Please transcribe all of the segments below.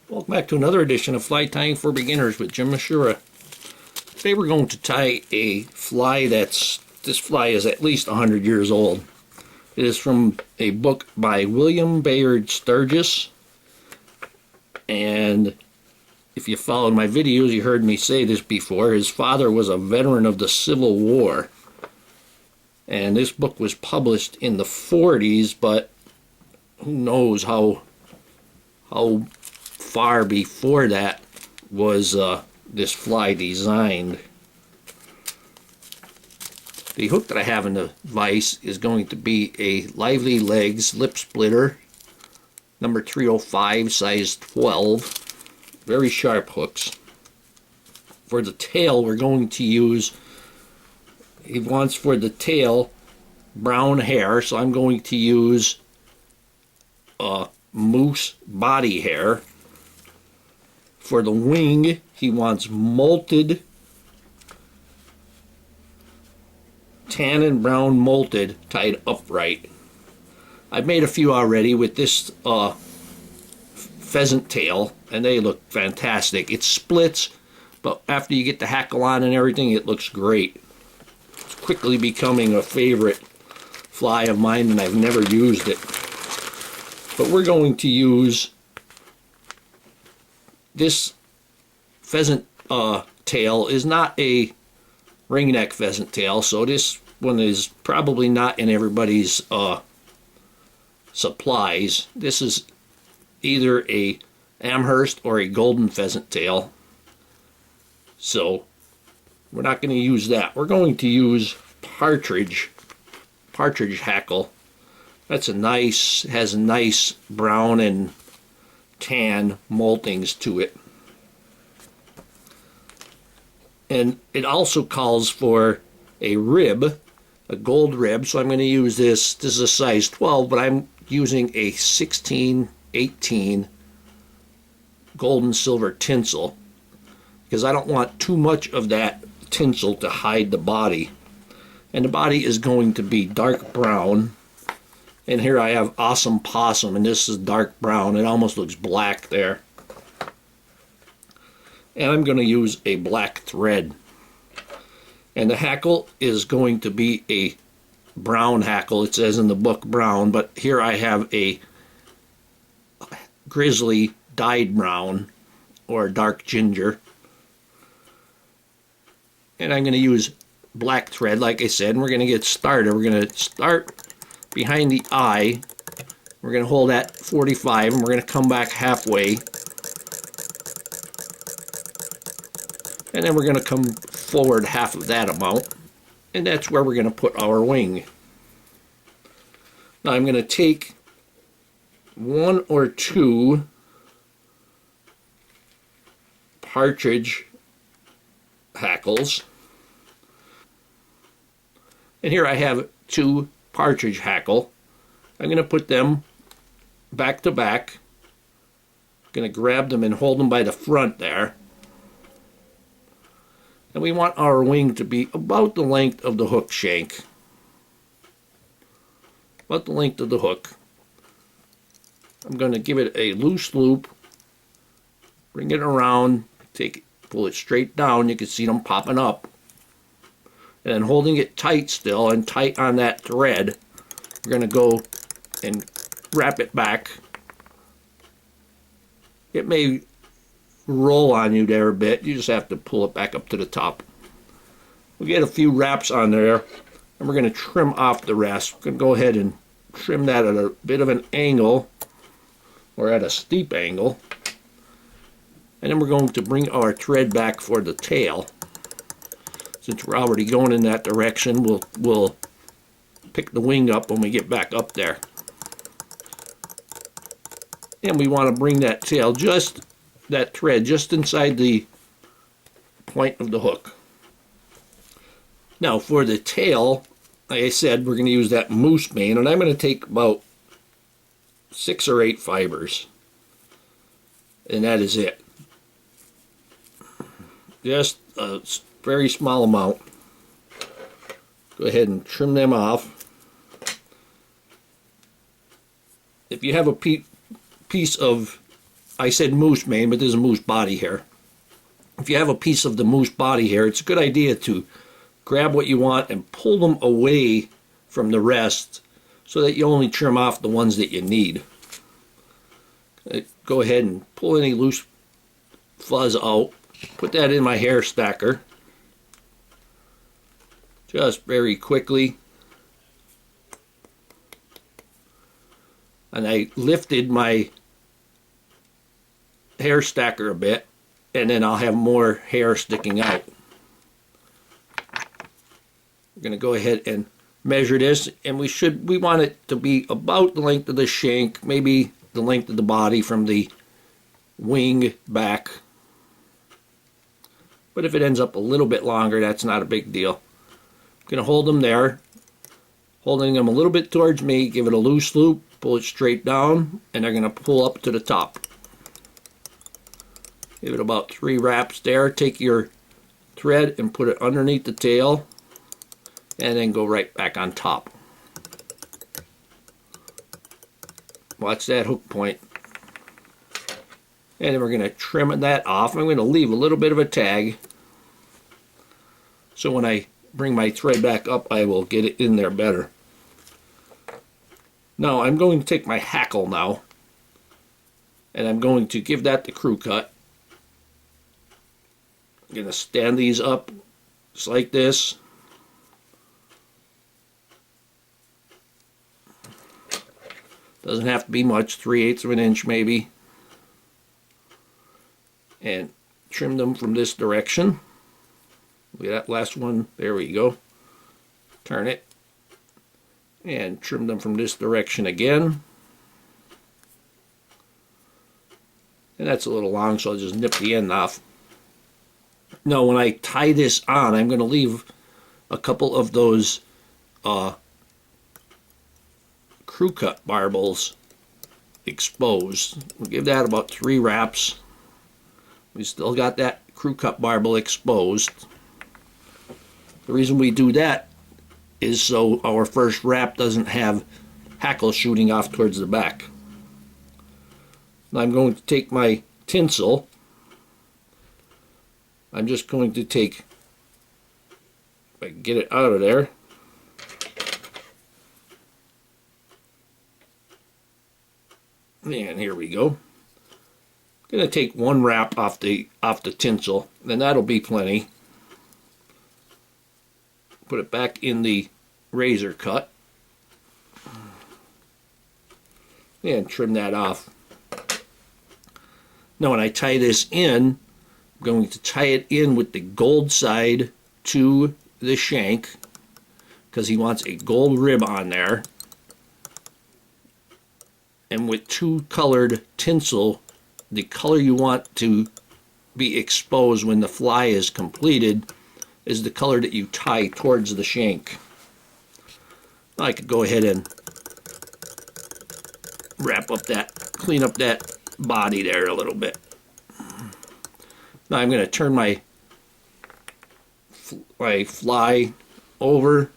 Welcome back to another edition of Fly Tying for Beginners with Jim Misiura. Today we're going to tie a fly this fly is at least 100 years old. It is from a book by William Bayard Sturgis. And if you followed my videos, you heard me say this before. His father was a veteran of the Civil War. And this book was published in the 40s, but who knows how far before that was this fly designed. The hook that I have in the vise is going to be a Lively Legs lip splitter, number 305, size 12. Very sharp hooks. For the tail, we're going to use, he wants for the tail brown hair, so I'm going to use moose body hair. For the wing, he wants molted, tan and brown molted, tied upright. I've made a few already with this pheasant tail, and they look fantastic. It splits, but after you get the hackle on and everything, it looks great. It's quickly becoming a favorite fly of mine, and I've never used it. But we're going to use this pheasant tail is not a ringneck pheasant tail, so this one is probably not in everybody's supplies. This is either a Amherst or a golden pheasant tail, so we're not going to use that. We're going to use Partridge Hackle. That's has a nice brown and tan moltings to it. And it also calls for a rib, a gold rib, so I'm going to use this. This is a size 12, but I'm using a 16-18 gold and silver tinsel because I don't want too much of that tinsel to hide the body. And the body is going to be dark brown. And here I have Awesome Possum, and this is dark brown. It almost looks black there. And I'm going to use a black thread. And the hackle is going to be a brown hackle. It says in the book brown, but here I have a grizzly dyed brown or dark ginger. And I'm going to use black thread, like I said, and we're going to get started. We're going to start behind the eye. We're going to hold at 45, and we're going to come back halfway. And then we're going to come forward half of that amount, and that's where we're going to put our wing. Now I'm going to take one or two Partridge hackles, and here I have two Partridge hackle. I'm going to put them back to back. I'm going to grab them and hold them by the front there. And we want our wing to be about the length of the hook shank. About the length of the hook. I'm going to give it a loose loop. Bring it around. Pull it straight down. You can see them popping up. And then holding it tight still and tight on that thread, we're going to go and wrap it back. It may roll on you there a bit. You just have to pull it back up to the top. We'll get a few wraps on there, and we're going to trim off the rest. We're going to go ahead and trim that at a bit of an angle, or at a steep angle. And then we're going to bring our thread back for the tail. Since we're already going in that direction, we'll pick the wing up when we get back up there. And we want to bring that tail, that thread, just inside the point of the hook. Now for the tail, like I said, we're going to use that moose mane, and I'm going to take about 6 or 8 fibers. And that is it. Just a very small amount. Go ahead and trim them off. If you have a piece of I said moose mane, but this is moose body hair. If you have a piece of the moose body hair, it's a good idea to grab what you want and pull them away from the rest so that you only trim off the ones that you need. Go ahead and pull any loose fuzz out. Put that in my hair stacker. Just very quickly. And I lifted my hair stacker a bit, and then I'll have more hair sticking out. We're going to go ahead and measure this, and we want it to be about the length of the shank, maybe the length of the body from the wing back. But if it ends up a little bit longer, that's not a big deal. I'm going to hold them there, holding them a little bit towards me, give it a loose loop, pull it straight down, and they're going to pull up to the top. Give it about 3 wraps there. Take your thread and put it underneath the tail, and then go right back on top. Watch that hook point. And then we're going to trim that off. I'm going to leave a little bit of a tag, so when I bring my thread back up, I will get it in there better. Now I'm going to take my hackle now, and I'm going to give that the crew cut. I'm going to stand these up just like this. Doesn't have to be much, 3/8 of an inch maybe. And trim them from this direction. Look at that last one, there we go. Turn it. And trim them from this direction again. And that's a little long, so I'll just nip the end off. Now when I tie this on, I'm going to leave a couple of those crew cut barbels exposed. We'll give that about 3 wraps. We still got that crew cut barbel exposed. The reason we do that is so our first wrap doesn't have hackle shooting off towards the back. Now I'm going to take my tinsel. I'm just going to take, if I can get it out of there, and here we go. I'm going to take 1 wrap off the tinsel, and that'll be plenty. Put it back in the razor cut and trim that off. Now when I tie this in, I'm going to tie it in with the gold side to the shank, because he wants a gold rib on there. And with 2 colored tinsel, the color you want to be exposed when the fly is completed is the color that you tie towards the shank. I could go ahead and wrap up that, clean up that body there a little bit. Now I'm going to turn my fly over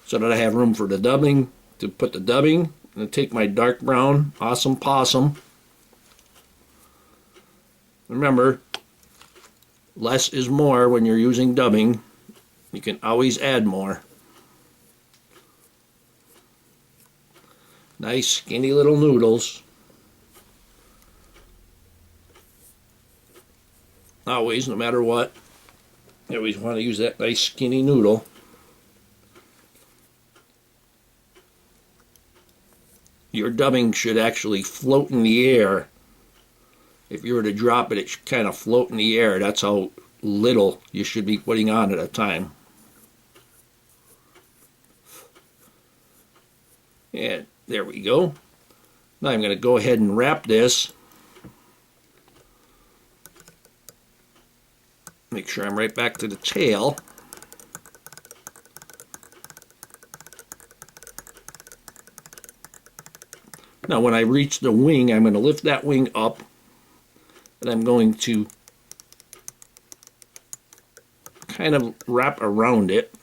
so that I have room for the dubbing, to put the dubbing. I'm going to take my dark brown Awesome Possum. Remember, less is more when you're using dubbing. You can always add more. Nice skinny little noodles. Always, no matter what, you always want to use that nice skinny noodle. Your dubbing should actually float in the air. If you were to drop it, it should kind of float in the air. That's how little you should be putting on at a time. And there we go. Now I'm going to go ahead and wrap this. Make sure I'm right back to the tail. Now when I reach the wing, I'm going to lift that wing up, and I'm going to kind of wrap around it.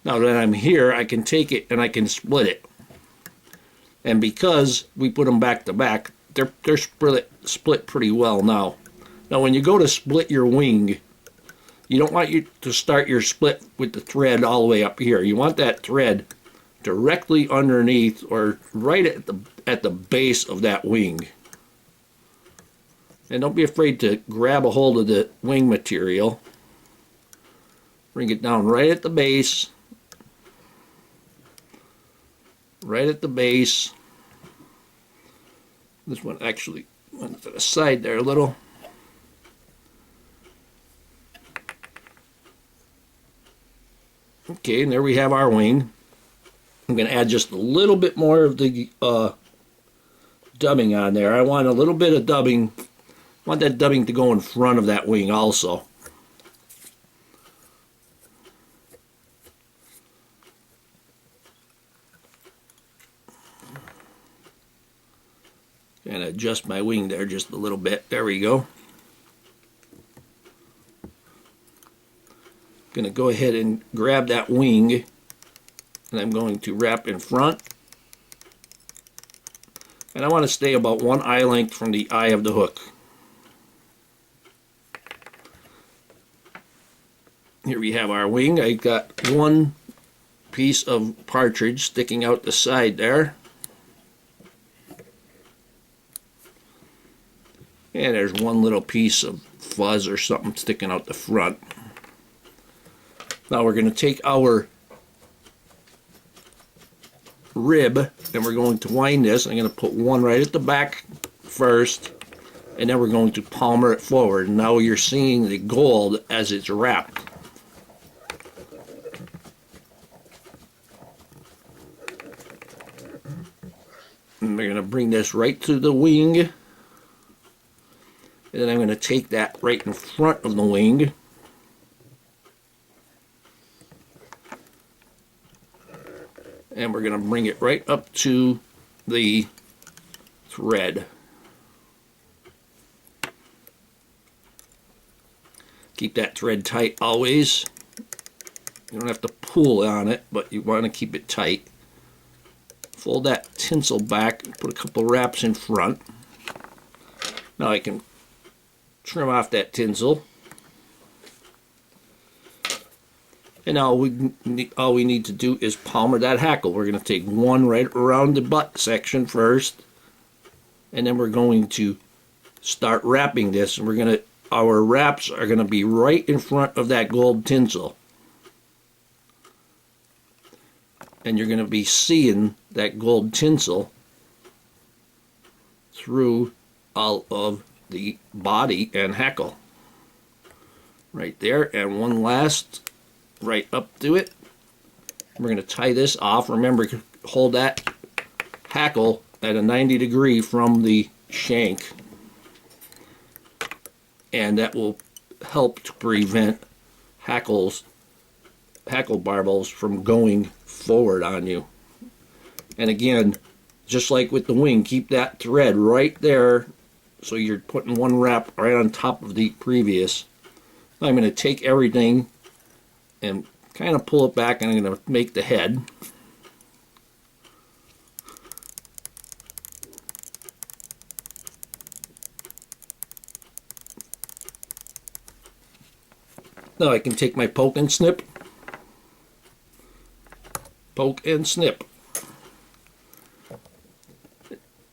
Now that I'm here, I can take it and I can split it. And because we put them back to back, they're split pretty well now. Now when you go to split your wing, you don't want you to start your split with the thread all the way up here. You want that thread directly underneath or right at the base of that wing. And don't be afraid to grab a hold of the wing material. Bring it down right at the base. Right at the base. This one actually went to the side there a little. Okay, and there we have our wing. I'm going to add just a little bit more of the dubbing on there. I want a little bit of dubbing. I want that dubbing to go in front of that wing also. And adjust my wing there just a little bit. There we go. Going to go ahead and grab that wing, and I'm going to wrap in front. And I want to stay about 1 eye length from the eye of the hook. Here we have our wing. I got 1 piece of partridge sticking out the side there. And there's 1 little piece of fuzz or something sticking out the front. Now we're going to take our rib and we're going to wind this. I'm going to put 1 right at the back first, and then we're going to palmer it forward. Now you're seeing the gold as it's wrapped. And we're going to bring this right to the wing. And then I'm going to take that right in front of the wing. And we're going to bring it right up to the thread. Keep that thread tight always. You don't have to pull on it, but you want to keep it tight. Fold that tinsel back and put a couple wraps in front. Now I can trim off that tinsel. And now all we need to do is palmer that hackle. We're going to take 1 right around the butt section first, and then we're going to start wrapping this. And our wraps are going to be right in front of that gold tinsel. And you're going to be seeing that gold tinsel through all of the body and hackle. Right there, and 1 last right up to it. We're going to tie this off. Remember, hold that hackle at a 90 degree from the shank, and that will help to prevent hackle barbels from going forward on you. And again, just like with the wing, keep that thread right there so you're putting 1 wrap right on top of the previous. I'm going to take everything and kind of pull it back, and I'm going to make the head. Now I can take my poke and snip. Poke and snip.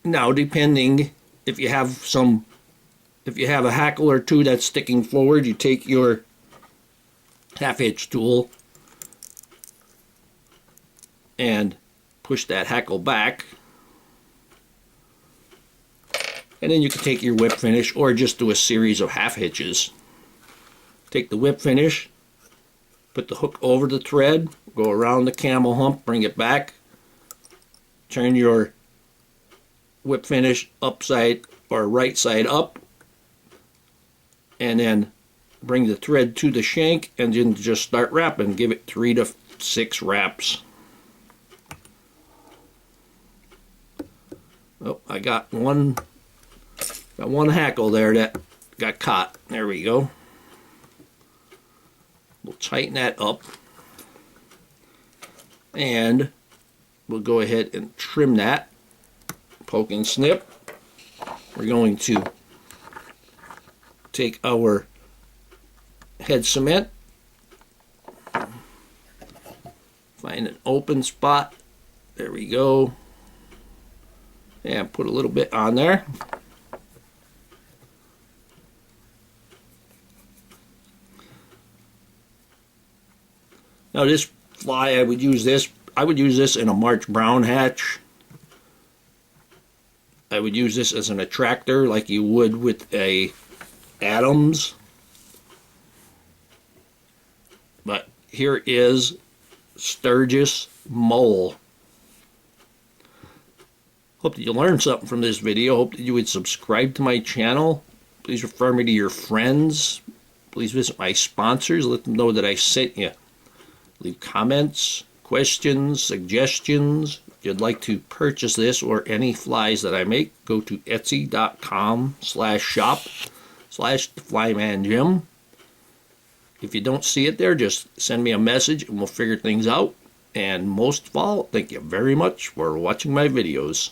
Now, depending if you have a hackle or 2 that's sticking forward, you take your half-hitch tool and push that hackle back, and then you can take your whip finish or just do a series of half hitches. Take the whip finish, put the hook over the thread, go around the camel hump, bring it back, turn your whip finish upside or right side up, and then bring the thread to the shank, and then just start wrapping. Give it 3 to 6 wraps. Oh, I got one hackle there that got caught. There we go. We'll tighten that up, and we'll go ahead and trim that. poke and snip. We're going to take our head cement, find an open spot, there we go, and put a little bit on there. Now this fly, I would use this in a March brown hatch. I would use this as an attractor like you would with a Adams. But here is Sturgis mole. Hope that you learned something from this video. Hope that you would subscribe to my channel. Please refer me to your friends. Please visit my sponsors. Let them know that I sent you. Leave comments, questions, suggestions. If you'd like to purchase this or any flies that I make, go to etsy.com/shop/theflymanjim. If you don't see it there, just send me a message and we'll figure things out. And most of all, thank you very much for watching my videos.